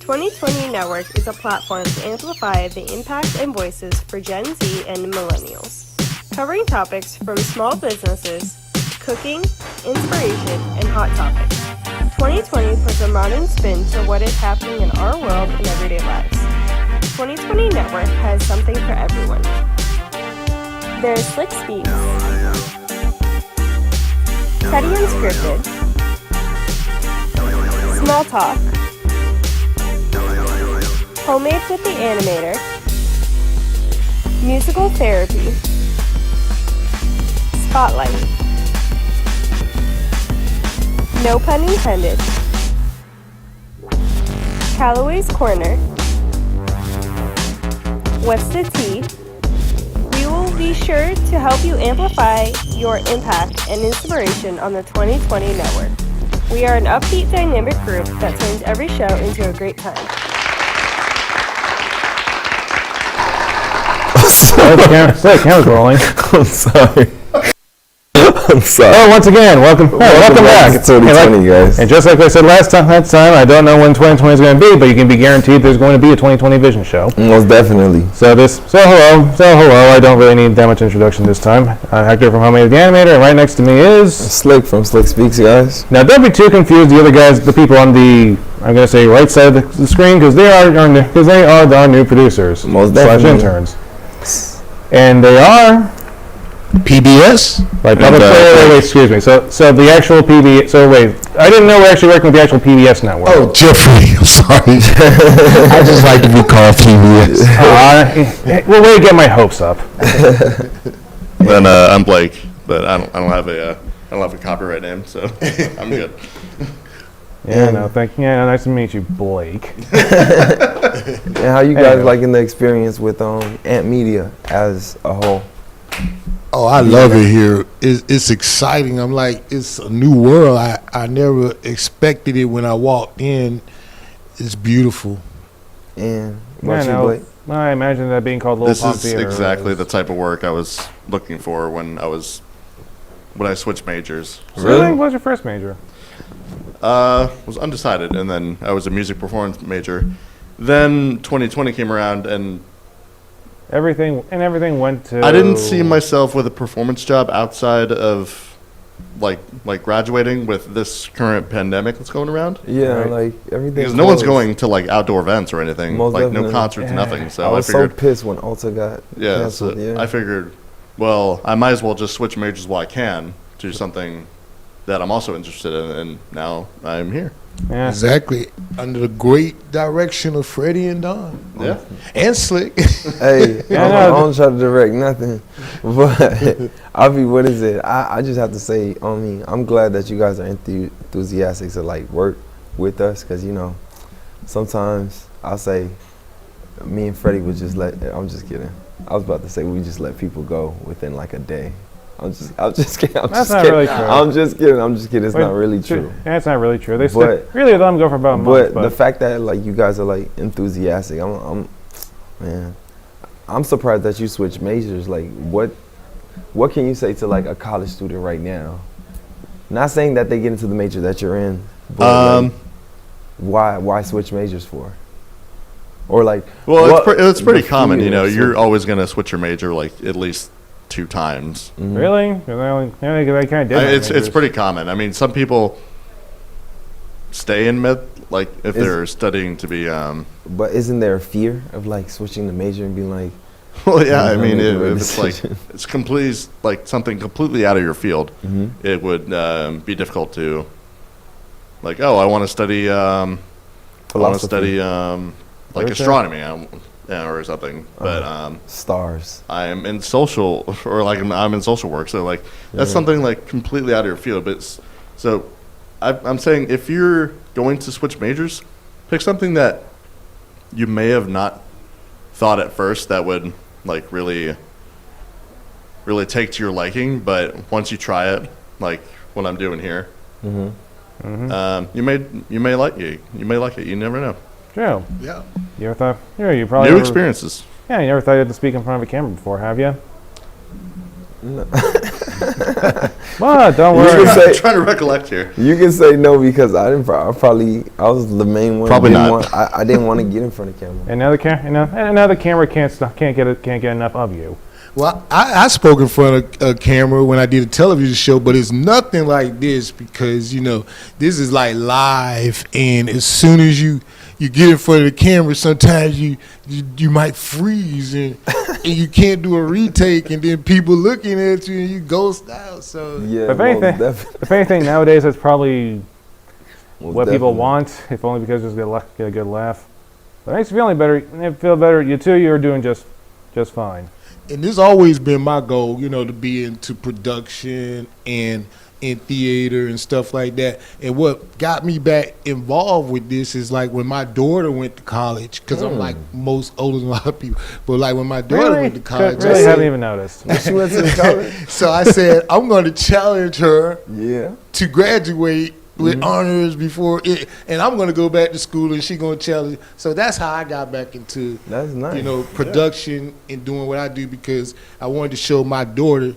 2020 Network is a platform to amplify the impact and voices for Gen Z and millennials, covering topics from small businesses, cooking, inspiration, and hot topics. 2020 puts a modern spin to what is happening in our world and everyday lives. 2020 Network has something for everyone. There's Slick Speaks, Teddy Unscripted, Small Talk, Homemade with the Animator, Musical Therapy, Spotlight, no pun intended, Callaway's Corner, What's the Tea. We will be sure to help you amplify your impact and inspiration on the 2020 Network. We are an upbeat, dynamic group that turns every show into a great time. Camera's rolling. I'm sorry. Oh, once again, welcome back. It's 2020, guys. And just like I said last time, I don't know when 2020 is going to be, but you can be guaranteed there's going to be a 2020 Vision show. Most definitely. So hello. I don't really need that much introduction this time. I'm Hector from Homemade with the Animator, and right next to me is Slick from Slick Speaks, guys. Now, don't be too confused. The other guys, the people on the right side of the screen, because they are our new producers Most definitely. /interns, and they are. PBS? Like public wait, excuse me. So the actual PBS. So wait, I didn't know we're actually working with the actual PBS network. Oh, Jeffrey. I'm sorry. I just like to be called PBS. Well, way to get my hopes up. Then I'm Blake, but I don't have a copyright name, so I'm good. Yeah, no, thank you. Yeah, nice to meet you, Blake. And how you guys liking the experience with Ant Media as a whole? Oh, I love it here. It's exciting. I'm like, it's a new world. I never expected it when I walked in. It's beautiful. And what you, Blake? I imagine that being called Little This Pump is Theater. exactly the type of work I was looking for when I switched majors. Really? What was your first major? Was undecided, and then I was a music performance major. Then 2020 came around, and Everything went to. I didn't see myself with a performance job outside of like graduating with this current pandemic that's going around. Yeah, Right. like everything. Because no one's going to like outdoor events or anything, Most like definitely. no concerts, Yeah. nothing. So I was figured, so pissed when Ulta got canceled. so I figured, well, I might as well just switch majors while I can to something that I'm also interested in, and now I'm here. Yeah. Exactly. Under the great direction of Freddie and Don. Yeah. And Slick. Hey, Yeah, I no, don't try to direct nothing, but what is it? I just have to say, I'm glad that you guys are enthusiastic to like work with us, because sometimes I'll say, me and Freddie would just I'm just kidding. I was about to say we just let people go within like a day. I'm just kidding. That's not really true. I'm just kidding. It's not really true. Yeah, it's not really true. They But- really let them go for about a month. But the fact that like you guys are like enthusiastic, I'm surprised that you switched majors. Like, what can you say to like a college student right now? Not saying that they get into the major that you're in, but why switch majors for? Or like, Well, it's pretty the common. fear of You're always gonna switch your major like at least 2 times. Really? They kind of did. It's pretty common. I mean, some people stay in med, like if they're studying to be. But isn't there a fear of like switching the major and being like, Well, yeah. I mean, Make a if it's like decision. it's completely like something completely out of your field, Mhm. it would be difficult to. Like, oh, I want to study. I want to Philosophy. study like Literature? astronomy, or something. But stars? I'm in social, or like I'm in social work, so like that's something like completely out of your field. But so I'm saying if you're going to switch majors, pick something that you may have not thought at first that would like really take to your liking, but once you try it, like what I'm doing here, you may like it. You may like it. You never know. True. Yeah. You ever thought? Yeah, you probably. New never- experiences. Yeah, you never thought you had to speak in front of a camera before, have you? What? Don't You worry. can say- I'm trying to recollect here. You can say no because I didn't. I was the main one. Probably Didn't not. I didn't want to get in front of camera. And now the camera can't get enough of you. Well, I spoke in front of a camera when I did a television show, but it's nothing like this because, this is like live. And as soon as you get in front of the camera, sometimes you might freeze and you can't do a retake. And then people looking at you and you ghost out. So, Yeah, If anything, if anything nowadays, that's probably what people want, if only because just get a good laugh. But it makes you feel better. You two, you're doing just fine. and this always been my goal, to be into production and in theater and stuff like that. And what got me back involved with this is like when my daughter went to college, because I'm like most older than a lot of people, but like when my daughter went to college, Really haven't even noticed. She went to college. so I said, I'm going to challenge her Yeah. to graduate with honors before it, and I'm going to go back to school and she's going to challenge. So that's how I got back into That's nice. production and doing what I do because I wanted to show my daughter,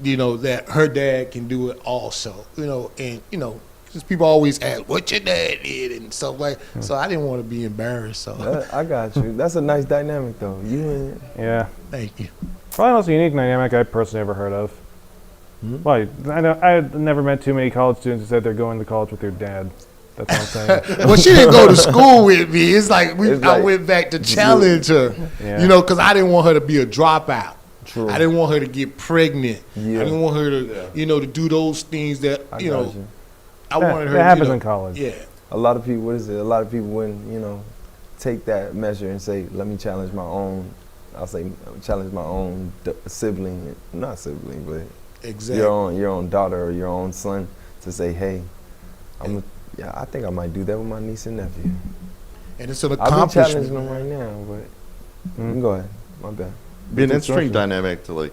that her dad can do it also, and because people always ask what your dad did and stuff like. So I didn't want to be embarrassed. So I got you. That's a nice dynamic though. You and Yeah. thank you. Probably the most unique dynamic I personally ever heard of. Well, I've never met too many college students who said they're going to college with their dad. That's what I'm saying. Well, she didn't go to school with me. It's like It's I like- went back to challenge her, Yeah. because I didn't want her to be a dropout. True. I didn't want her to get pregnant. Yeah. I didn't want her to, to do those things that, I got you. I wanted her that happens to, in college. yeah. A lot of people. What is it? A lot of people wouldn't take that measure and say, let me challenge my own. I'll say challenge my own sibling, not sibling, but Exactly. your own daughter or your own son to say, hey, I think I might do that with my niece and nephew. And it's an I'll be accomplishment. challenging them right now, but you can go ahead. My bad. Be an It's interesting exhausting. dynamic to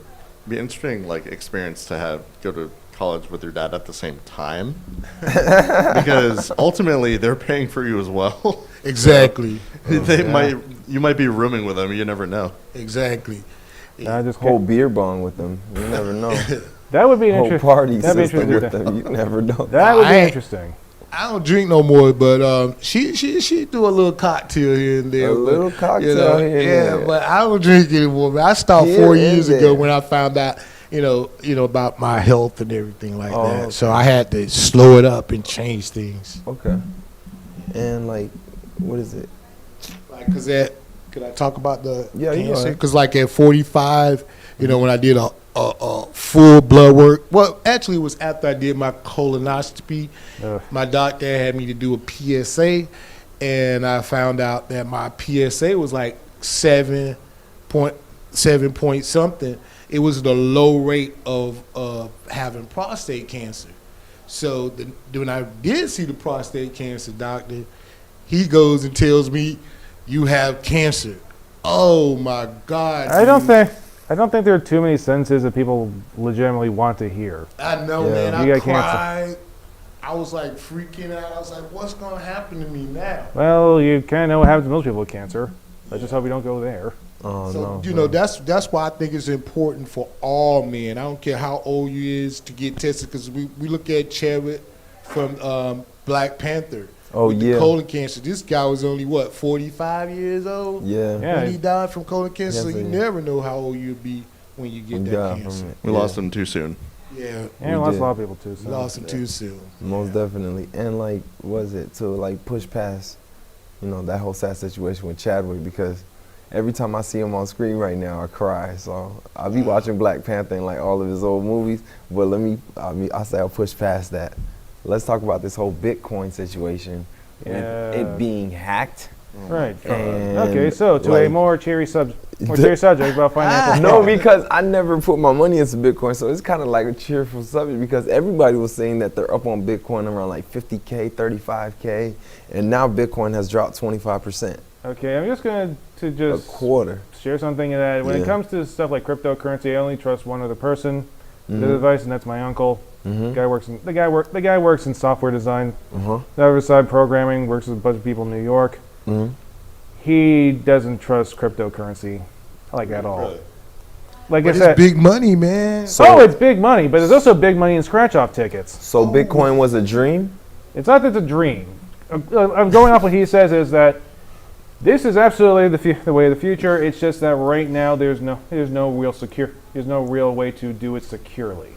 be an interesting experience to go to college with your dad at the same time, because ultimately they're paying for you as well. Exactly. You might be rooming with them. You never know. Exactly. I just Whole beer bong with them. You never know. that would be an Whole interesting. party That'd be system with interesting. them. You never know. That would be I ain't- interesting. I don't drink no more, but she do a little cocktail here and there. A but, little cocktail here and Yeah, there. but I don't drink anymore. Man. I stopped Here 4 and years there. ago when I found out, about my health and everything like Oh, that. okay. So I had to slow it up and change things. Okay. And what is it? Like, could I talk about the Yeah, you go cancer? ahead. Because like at 45, when I did a full blood work, well, actually it was after I did my colonoscopy. Ugh. My doctor had me to do a PSA, and I found out that my PSA was like 7 point something. It was the low rate of having prostate cancer. So when I did see the prostate cancer doctor, he goes and tells me, "You have cancer." Oh my God! I don't dude. think there are too many sentences that people legitimately want to hear. I know, Yeah. man. You I got cancer. cried. I was like freaking out. I was like, "What's gonna happen to me now?" Well, you kind of know what happens to most people with cancer. I just hope you don't go there. Oh So no. that's why I think it's important for all men. I don't care how old you is to get tested, because we look at Chadwick from Black Panther. Oh, with the yeah. colon cancer. This guy was only 45 years old Yeah. Yeah. when he died from colon cancer. So Yes, you yeah. never know how old you'll be when you get We that got cancer. from it. We Yeah. lost him too soon. Yeah, Yeah, We we lost did. a lot of people too. we So. lost him too soon. Most definitely. And was it to push past, that whole sad situation with Chadwick, because every time I see him on screen right now, I cry. So I'll be watching Black Panther and all of his old movies. But I say I'll push past that. Let's talk about this whole Bitcoin situation Yeah. with it being hacked. Right. And, Okay, so to a like, more cheery subject about financial. No, fraud. because I never put my money into Bitcoin, so it's kind of like a cheerful subject because everybody was saying that they're up on Bitcoin around 50K, 35K, and now Bitcoin has dropped 25%, Okay, I'm just going to a just quarter. share something that when it Yeah. comes to stuff like cryptocurrency, I only trust one other person. Mhm. The advice, and that's my uncle. Mhm. The guy works in software design. Uh-huh. The other side programming, works with a bunch of people in New York. Mhm. He doesn't trust cryptocurrency at all. like But I said, it's big money, man. oh, it's big money, but there's also big money in scratch-off tickets. So Bitcoin was a dream? It's not that it's a dream. I'm going off what he says is that this is absolutely the way of the future. It's just that right now there's no real way to do it securely.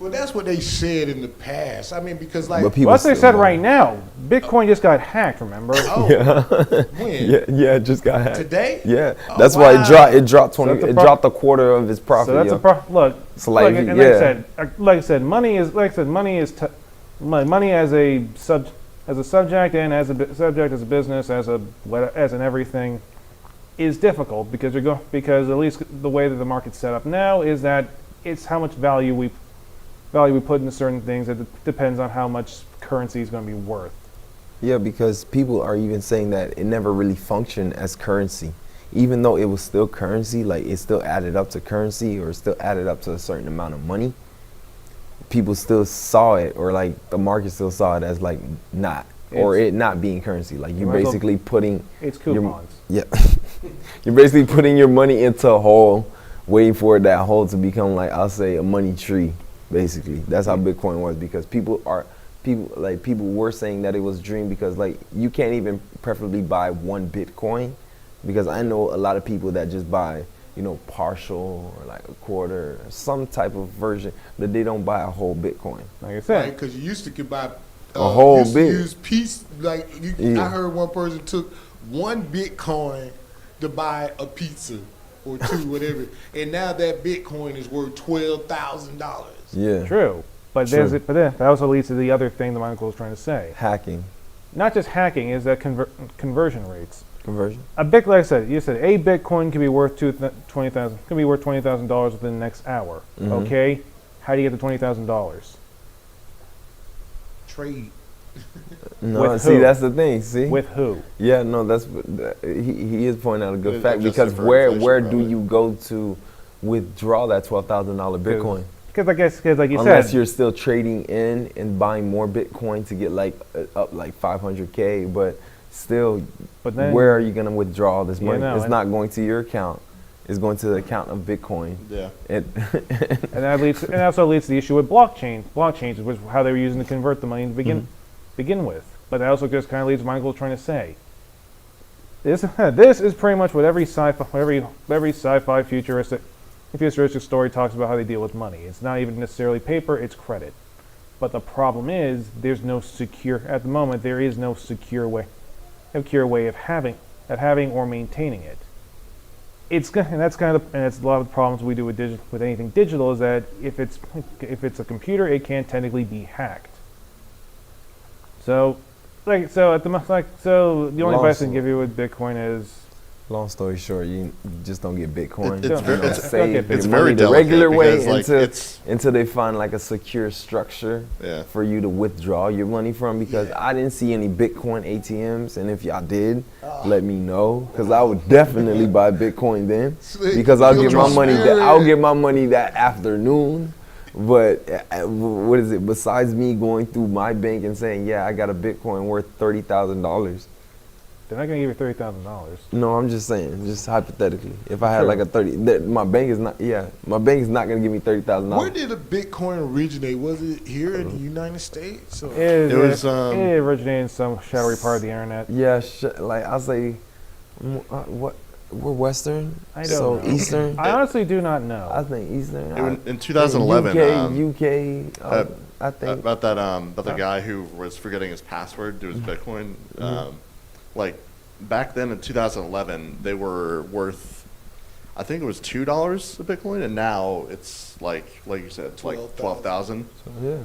Well, that's what they said in the past. I mean, because like, But people Well, that's what they still said buy. right now. Bitcoin just got hacked, remember? when? Yeah, it just got hacked. Today? Yeah, Oh, that's why wow. it dropped So that's a 20. It pro- dropped a quarter of its profit. So that's yo. look. So like, and yeah. like I said, money is money as a subject and as a subject as a business as an everything is difficult because because at least the way that the market's set up now is that it's how much value we put into certain things. It depends on how much currency is going to be worth. Yeah, because people are even saying that it never really functioned as currency. Even though it was still currency, like it still added up to currency or still added up to a certain amount of money, people still saw it, or like the market still saw it as like not, or it not being currency. Like you're might as well- basically putting It's your, coupons. yeah, you're basically putting your money into a hole, waiting for that hole to become like, I'll say, a money tree. Basically, that's how Bitcoin was, because people were saying that it was a dream because like you can't even preferably buy one Bitcoin, because I know a lot of people that just buy, you know, partial or like a quarter, or some type of version, but they don't buy a whole Bitcoin. Like I said, Because you used to could buy A whole used to bit. use piece like you, Yeah. I heard one person took one Bitcoin to buy a pizza or two, whatever, and now that Bitcoin is worth $12,000. Yeah, true. But True. but then that also leads to the other thing that Michael was trying to say. hacking Not just hacking, is that conversion rates. conversion. Like I said, you said a Bitcoin can be worth $20,000 within the next hour. Mhm. Okay, how do you get the $20,000? Trade. No, With see, who? that's the thing. See, With who? yeah, no, he is pointing out a good Is fact, that just because for where inflation, do probably? you go to withdraw that $12,000 Bitcoin? Because I guess, like you Unless said, you're still trading in and buying more Bitcoin to get like up like 500K, but still, but then where are you gonna withdraw this Yeah, money? no, It's and- not going to your account. It's going to the account of Bitcoin. Yeah. It and that also leads to the issue with blockchains, which how they were using to convert the money to begin with. But that also just kind of leads to what Michael was trying to say. This is pretty much what every sci-fi futuristic story talks about, how they deal with money. It's not even necessarily paper; it's credit. But the problem is, at the moment there is no secure way of having or maintaining it. And that's a lot of the problems we do with anything digital, is that if it's a computer, it can technically be hacked. So the only advice I can give you with Bitcoin is, long story short, you just don't get Bitcoin. It's You know, save your it's money very the delicate regular way because, like, until they find like a secure structure Yeah. for you to withdraw your money from, because I didn't see any Bitcoin ATMs, and if y'all did, let me know, because I would definitely buy Bitcoin then, Slick, because I'll you'll get my money transfer I'll it. get my money that afternoon. But what is it, besides me going through my bank and saying, yeah, I got a Bitcoin worth $30,000? they're not going to give you $30,000. No, I'm just saying, just hypothetically, if I had True. like a 30, my bank is not gonna give me $30,000. Where did the Bitcoin originate? Was it here in the United States? Or? It was, originated in some shadowy part of the internet. Yeah, like I say, what we're Western, I don't so know. Eastern. I honestly do not know. I think Eastern. In 2011, UK. I think. about the guy who was forgetting his password to his Bitcoin. Like back then in 2011, they were worth, I think it was $2 a Bitcoin, and now it's like you said, it's like 12,000. So, yeah.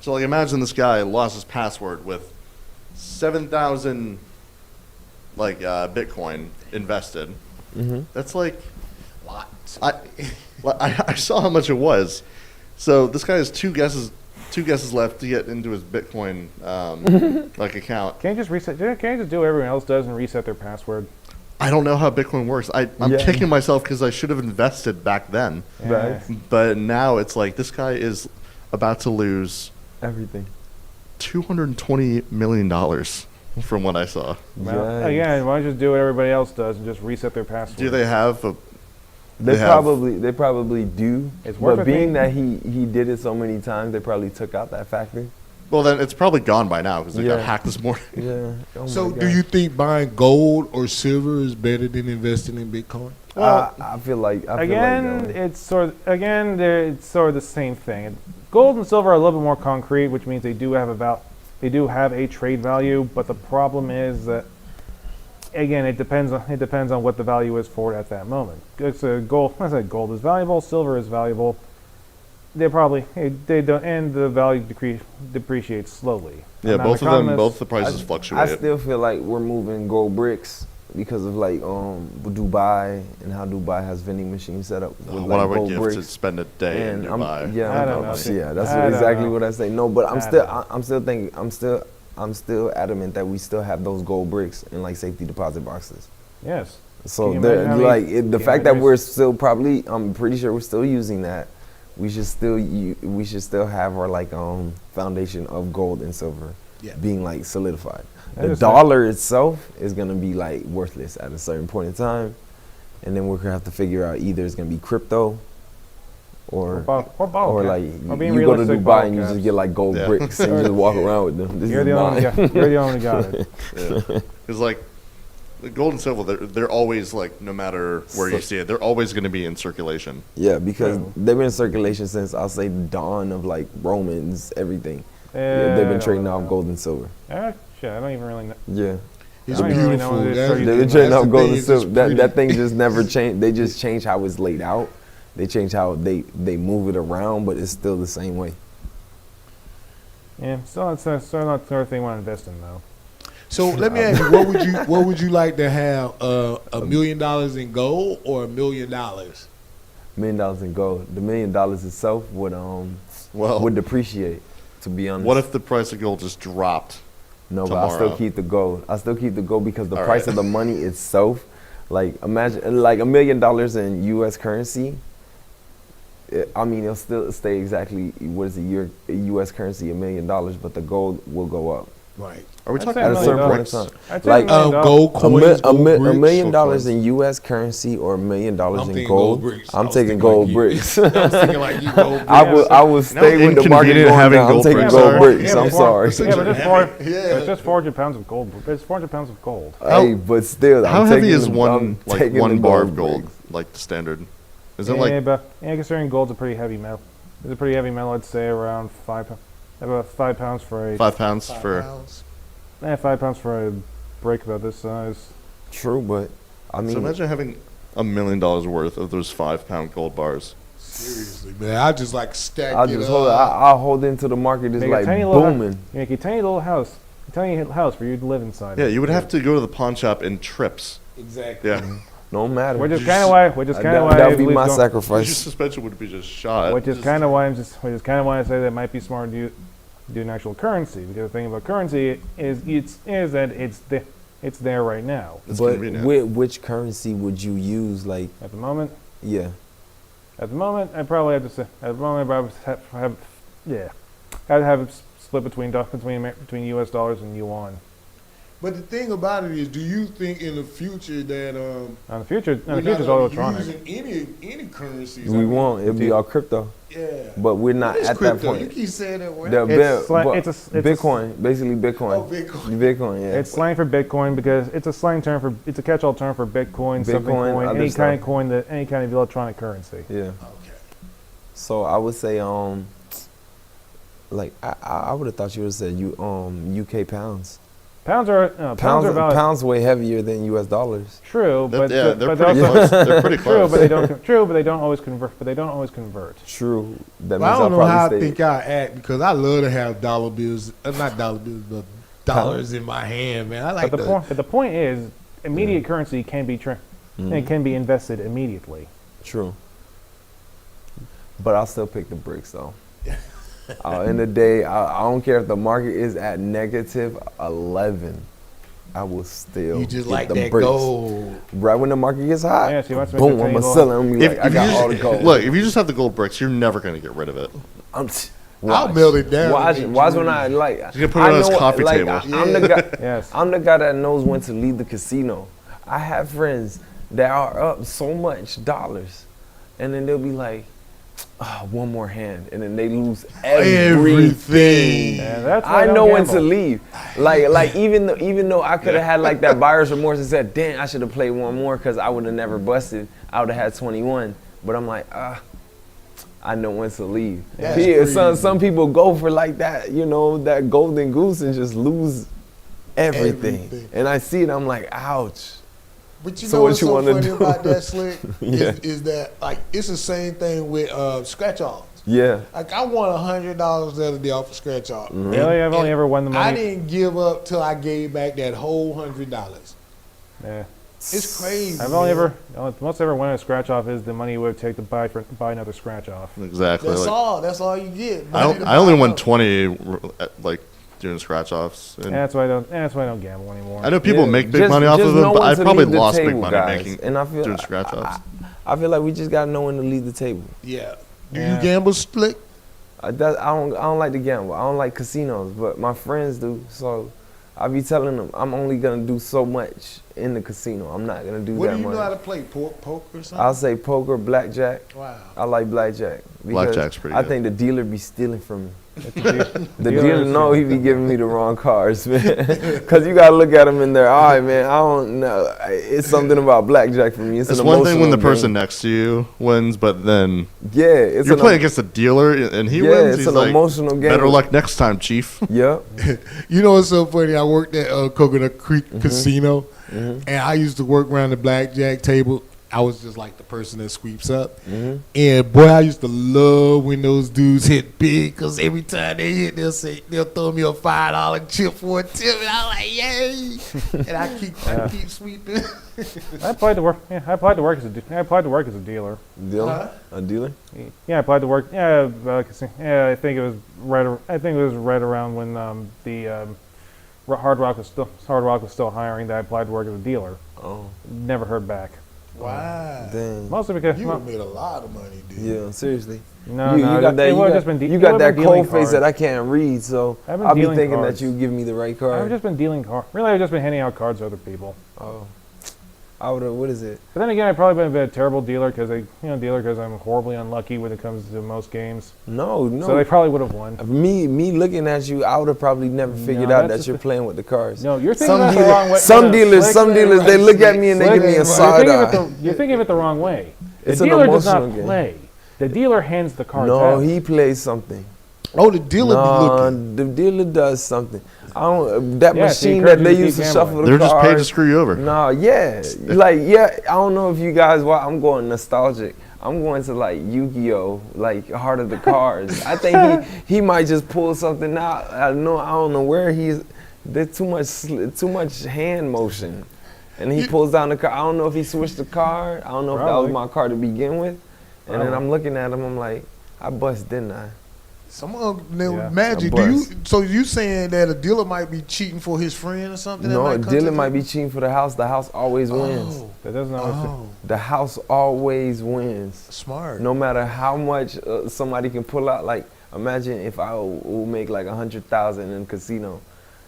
So like imagine this guy lost his password with 7,000 like Bitcoin invested. Mm-hmm. That's like I saw how much it was. So this guy has two guesses left to get into his Bitcoin like account. Can't you just reset? Can't you just do what everyone else does and reset their password? I don't know how Bitcoin works. I'm Yeah. kicking myself because I should have invested back then. Right. But now it's like this guy is about to lose Everything. $220 million from what I saw. Well, Yikes. again, why don't you just do what everybody else does and just reset their password? Do they have They have- probably do. It's worth but it, being man. that he did it so many times, they probably took out that factor. Well, then it's probably gone by now because they got Yeah. hacked this morning. Yeah. Oh So, my do God. you think buying gold or silver is better than investing in Bitcoin? I feel like Again, that way. it's sort of the same thing. Gold and silver are a little bit more concrete, which means they do have a trade value. But the problem is that, again, it depends on what the value is for it at that moment. It's gold. I said gold is valuable, silver is valuable. They don't, and the value depreciates slowly. Yeah, I'm not both an of them, economist. both the prices I fluctuate. still feel like we're moving gold bricks because of like Dubai and how Dubai has vending machines set up with What like I would gold give bricks. to spend a day in And Dubai. yeah, I don't know. yeah, that's I don't exactly know. what I say. No, but I I'm still thinking, I'm still adamant that we still have those gold bricks in like safety deposit boxes. Yes. So Can you they're, imagine how many- like the yeah, fact that there's- we're still probably, I'm pretty sure we're still using that. We should still have our like foundation of gold and silver Yeah. being like solidified. That The is dollar itself is gonna be like worthless at a certain point in time, and then we're gonna have to figure out either it's gonna be crypto, or Or like Or being you go to realistic, Dubai bottle and you just caps. get like gold Yeah. bricks and you just walk around with them. This You're is the only mine. guy. You're the only guy. Because like the gold and silver, they're always like no matter where you So- see it, they're always going to be in circulation. Yeah, because True. they've been in circulation since I'll say the dawn of like Romans, everything. Yeah, Yeah, they've I been don't trading know. off gold and silver. Shit, I don't even really know. Yeah. It's I don't even really know beautiful. what it is, That's- so you They've do been that. trading that's off the gold thing, and it's just silver. That pretty. thing just never changed. They just change how it's laid out. They change how they move it around, but it's still the same way. Yeah, still not the sort of thing I want to invest in though. So let me ask you, what would you like to have? $1 million in gold or $1 million? $1 million in gold. The $1 million itself would Well, depreciate. To be honest. what if the price of gold just dropped? No, but I still tomorrow? keep the gold. I still keep the gold because the All price right. of the money itself, like imagine like $1 million in U.S. currency. It'll still stay exactly what is U.S. currency $1 million, but the gold will go up Right. Are we I'd talking say at a $1 certain million. point in time. I'd say Like, $1 million. Gold coins, gold $1 bricks. million coins. in U.S. currency or $1 million I'm in thinking gold. bricks. I I'm was taking thinking gold like you. bricks. I was thinking like you gold bricks. I will stay with the market inconvenient going having down. I'm gold taking bricks gold are. bricks. Yeah, I'm but sorry. Yeah, but Yeah. it's just 400 pounds of gold. It's 400 pounds of gold. Hey, but still, How I'm heavy taking is the- one I'm like taking one the bar of gold, bricks. like the standard? Is it Yeah, like but considering gold's a pretty heavy metal. It's a pretty heavy metal. I'd say around about 5 pounds for a 5 pounds for? 5 pounds for a brick about this size. True, but I mean, So imagine having $1 million worth of those 5 pound gold bars. Seriously, man. I just like stack I'll it just up. hold it. I'll hold into the market. It's Make a like tiny little booming. You make a tiny little house. A tiny house for you to live inside. Yeah, you would have to go to the pawn shop in trips. Exactly. Yeah, No matter. Which is kind of why. Which is kind of why. that I would be believe my don't- your sacrifice. suspension would be just shot. Which is kind of why I say that it might be smart to do an actual currency. Because the thing about currency is that it's there right now. It's But convenient. which currency would you use? Like, At the moment, yeah, I probably have to say. At the moment, I would I'd have it split between U.S. dollars and yuan. But the thing about it is, do you think in the future that On the future's we're all not electronic. using any currencies? we won't. It'll be all crypto. Yeah. But we're not What is at crypto? that point. You keep saying that word. The It's bill- sli- but it's a- Bitcoin, basically Bitcoin. Oh, Bitcoin. Bitcoin, yeah. It's slang for Bitcoin because it's a slang term for it's a catch-all term for Bitcoin, something Bitcoin, coin, other any stuff. kind of coin any kind of electronic currency. yeah. Okay. So I would say, like I would have thought you would have said UK pounds. Pounds are valid. Pounds way heavier than US dollars. True, but yeah, but they're they pretty also- close. They're pretty True, close. but they don't. True, but they don't always convert. But they don't always convert. True. That Well, I means don't know how I I'll probably think y'all act because I love to have dollar bills, not dollar bills, but dollars in my hand, man. I like But the point is, immediate currency can be it can be invested immediately. True. But I'll still pick the bricks though. In the day, I don't care if the market is at -11. I will still You just get like the that bricks. gold. Right when the market gets hot, Yeah, so you want to make boom, a I'm table. gonna sell it. I'm gonna be like, I you got just- all the gold. Look, if you just have the gold bricks, you're never going to get rid of it. I'm I'll melt it down Watch, and make watch jewelry. when I like. You can put it on his know- coffee like, table. I'm the guy. Yes. I'm the guy that knows when to leave the casino. I have friends that are up so much dollars, and then they'll be like, oh, one more hand, and then they lose everything. Yeah, that's why I know don't when to gamble. leave. Like even though I could have had like that buyer's remorse and said, damn, I should have played one more because I would have never busted. I would have had 21. But I'm like, I know when to leave. That's Yeah, crazy. some people go for like that, that golden goose and just lose everything. Everything. And I see it, I'm like, ouch. But you So know what what's you so wanna funny do? about that, Slick? Yeah. is that like it's the same thing with scratch offs. Yeah. Like I won $100 the other day off a scratch off. Really, I've only ever won the I money. didn't give up till I gave back that whole $100. Yeah. It's crazy. I've only man. ever, the most I ever won a scratch off is the money you would take to buy another scratch off. Exactly. That's like, all. That's all you get. I, Money to I only buy won up. 20 like doing scratch offs. And That's why I don't. That's why I don't gamble anymore. I know people Yeah, make big just- money off just of them, know but when I to probably leave the lost big table, money guys. making And I feel doing scratch offs. I feel like we just gotta know when to leave the table. Yeah. Do Yeah. you gamble, Slick? I don't like to gamble. I don't like casinos, but my friends do. So I be telling them I'm only gonna do so much in the casino. I'm not gonna do What that do you know how much. to play? Poker or something? I'll say poker, blackjack. Wow. I like blackjack. because Blackjack's pretty I good. think the dealer be stealing from me. The Dealer dealer is know he be giving me the wrong cards, man. Because you gotta look at them in their eye, man. I don't know. It's something about blackjack for me. It's It's an one thing when the emotional person game. next to you wins, but then Yeah, it's you're an playing against a dealer and he yeah, wins. it's He's an like, emotional game. better luck next time, Chief. Yep. You know what's so funny? I worked at Coconut Creek Mm-hmm. Casino, and I used to work around the blackjack table. I was just like the person that sweeps up. Mm-hmm. And boy, I used to love when those dudes hit big because every time they hit, they'll throw me a $5 chip for a tip, and I'm like, yay! And I keep sweeping. I applied to work. Yeah, I applied to work as a dealer. Dealer? Huh? A dealer? Yeah, I applied to work. Yeah, yeah. I think it was right around when Hard Rock was still hiring. That I applied to work as a dealer. Oh, Never heard back. Wow. dang. Mostly because You would've made a lot of money, dude. Yeah, seriously. no, you got that. it You would've got, just been de- you it got would've that been dealing cold face that cards. I can't read, so I've been I'll be dealing thinking cards. that you give me the right I've card. just been dealing cards. Really, I've just been handing out cards to other people. Oh, I would have. What is it? But then again, I've probably been a terrible dealer because I'm horribly unlucky when it comes to most games. No. So they probably would have won. Me looking at you, I would have probably never figured No, out that's that you're just- playing with the cards. No, you're thinking Some about it the dealers, wrong way. some No, dealers, Slick, they look at me and they give me a side eye. You're thinking of it the wrong way. The It's an dealer does not emotional game. play. The dealer hands the cards No, out. he plays something. Oh, the dealer be looking. The dealer does something. I don't. That Yeah, so he machine that encourages they you to use to keep shuffle gambling. the They're just paid to cards. screw you over. No, yeah, I don't know if you guys. Why I'm going nostalgic. I'm going to like Yu-Gi-Oh, like Heart of the Cards. I think he might just pull something out. I don't know where he's. There's too much hand motion, and he pulls down the card. I don't know if he switched the card. I don't know if that Probably. was my card to begin with. And then Probably. I'm looking at him. I'm like, I bust, didn't I? Yeah. Magic. A Do you? bust. So you saying that a dealer might be cheating for his friend or something? No, that a might dealer might be cheating for the house. The house always wins. Oh, That doesn't always. oh, The house always wins. smart. No matter how much somebody can pull out. Like, imagine if I will make like 100,000 in a casino.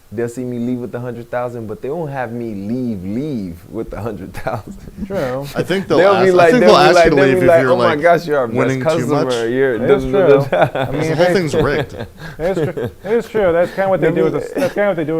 They'll see me leave with the 100,000, but they won't have me leave with the 100,000. True. I think they'll They'll ask, be like, I think they'll ask you to they'll leave be if like, you're oh my like gosh, you're our best winning too customer. much. You're It is true. I mean, the whole thing's rigged. It is true. That's kind of what they do with the. That's kind of what they do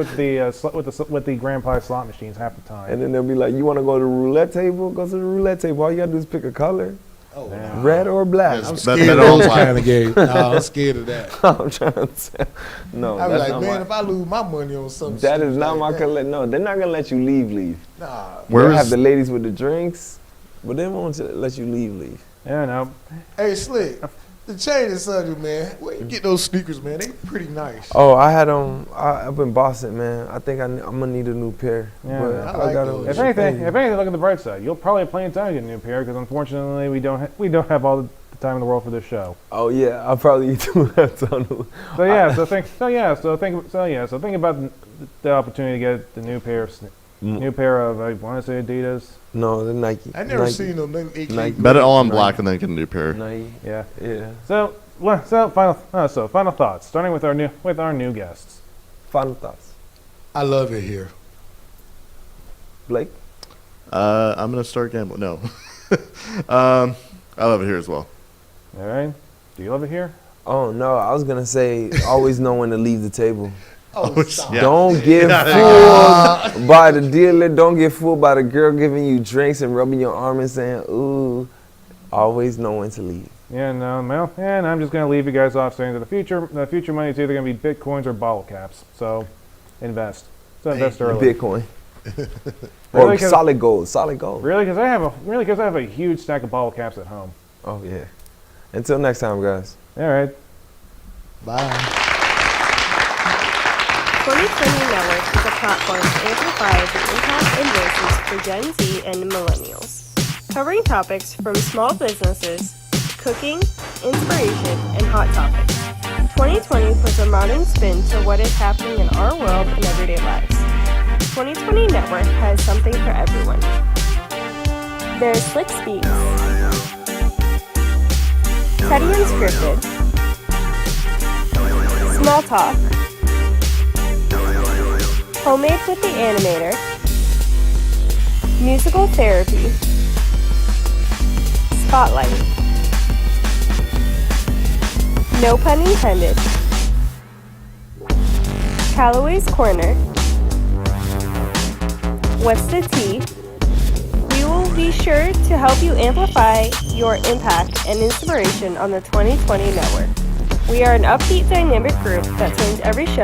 with the grand prize slot machines half the time. And then they'll be like, you want to go to the roulette table? Go to the roulette table. All you gotta do is pick a color, Oh, Yeah. red or black. Yes. I'm Bet- scared bet of on those black. kind of games. Nah, I'm scared of that. I'm trying to tell. No, I be that's like, not man, my. if I lose my money on something, That is stupid not my like that, color. No, they're not gonna let you leave. Nah. Where They'll have is the ladies with the drinks, but they won't let you leave. Yeah, no. Hey, Slick, to change the subject, man, where you get those sneakers, man? They pretty nice. Oh, I had up in Boston, man. I think I'm gonna need a new pair. Yeah, but I like got those. If anything, look at the bright side. You'll probably have plenty of time to get a new pair because unfortunately we don't have all the time in the world for this show. Oh yeah, I'll probably do that. So think about the opportunity to get the new pair of I want to say Adidas. No, the Nike. I never Nike. seen them. They Nike. bet it all on Right. black and then get a new pair. Nike. Yeah. Yeah. So final thoughts. Starting with our new guests. Final thoughts, I love it here. Blake. I'm gonna start gambling. No, I love it here as well. All right. Do you love it here? Oh no, I was gonna say always know when to leave the table. Oh, stop. Yeah. Don't get fooled by the dealer. Don't get fooled by the girl giving you drinks and rubbing your arm and saying, ooh. Always know when to leave. Yeah, no, well, and I'm just going to leave you guys off saying that the future money is either going to be bitcoins or bottle caps. So, invest. So invest early. Bitcoin. Really, Or 'cause- solid gold. Solid gold. Really, because I have a huge stack of bottle caps at home. Oh yeah. Until next time, guys. All right. Bye. 2020 Network is a platform to amplify the impact and voices for Gen Z and millennials, covering topics from small businesses, cooking, inspiration, and hot topics. 2020 puts a modern spin to what is happening in our world and everyday lives. 2020 Network has something for everyone. There's Slick Speaks, Teddy Unscripted, Small Talk, Homemade with the Animator, Musical Therapy, Spotlight, no pun intended, Callaway's Corner, What's the Tea? We will be sure to help you amplify your impact and inspiration on the 2020 Network. We are an upbeat, dynamic group that turns every show